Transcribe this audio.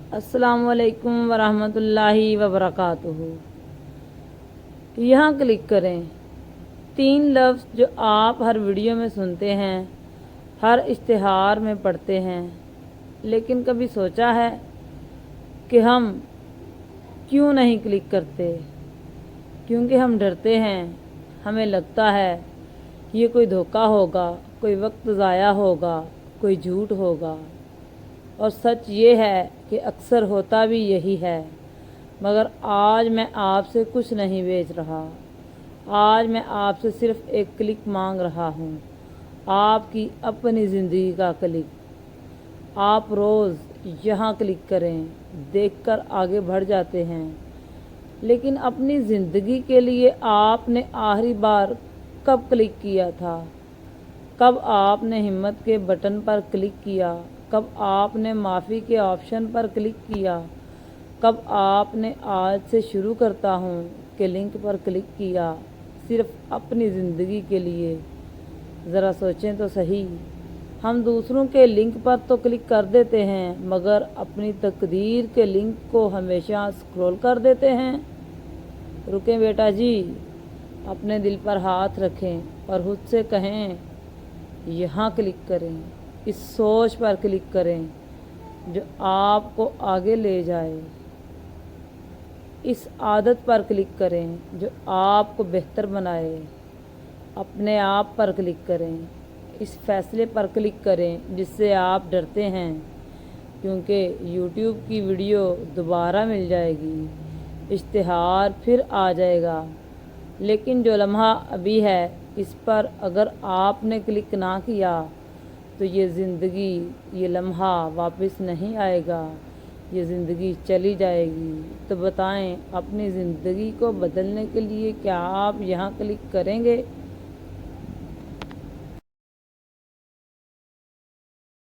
अस्सलाम वालेकुम वरहमतुल्लाहि वबरकातुहू। यहाँ क्लिक करें। 3 लफ्ज़ जो आप हर वीडियो में सुनते हैं, हर इश्तिहार में पढ़ते हैं, लेकिन कभी सोचा है कि हम क्यों नहीं क्लिक करते? क्योंकि हम डरते हैं। हमें लगता है कि ये कोई धोखा होगा, कोई वक्त ज़ाया होगा, कोई झूठ होगा। और सच ये है कि अक्सर होता भी यही है। मगर आज मैं आपसे कुछ नहीं बेच रहा। आज मैं आपसे सिर्फ़ एक क्लिक मांग रहा हूँ, आपकी अपनी ज़िंदगी का क्लिक। आप रोज़ यहाँ क्लिक करें, देखकर आगे बढ़ जाते हैं, लेकिन अपनी ज़िंदगी के लिए आपने आखिरी बार कब क्लिक किया था? कब आपने हिम्मत के बटन पर क्लिक किया? कब आपने माफ़ी के ऑप्शन पर क्लिक किया? कब आपने आज से शुरू करता हूँ के लिंक पर क्लिक किया? सिर्फ़ अपनी ज़िंदगी के लिए। ज़रा सोचें तो सही। हम दूसरों के लिंक पर तो क्लिक कर देते हैं, मगर अपनी तकदीर के लिंक को हमेशा स्क्रॉल कर देते हैं। रुकें बेटा जी, अपने दिल पर हाथ रखें और खुद से कहें, यहाँ क्लिक करें। इस सोच पर क्लिक करें जो आपको आगे ले जाए। इस आदत पर क्लिक करें जो आपको बेहतर बनाए। अपने आप पर क्लिक करें। इस फैसले पर क्लिक करें जिससे आप डरते हैं, क्योंकि यूट्यूब की वीडियो दोबारा मिल जाएगी, इश्तिहार फिर आ जाएगा। लेकिन जो लम्हा अभी है, इस पर अगर आपने क्लिक ना किया तो ये ज़िंदगी, ये लम्हा वापस नहीं आएगा। ये ज़िंदगी चली जाएगी। तो बताएं, अपनी ज़िंदगी को बदलने के लिए क्या आप यहाँ क्लिक करेंगे?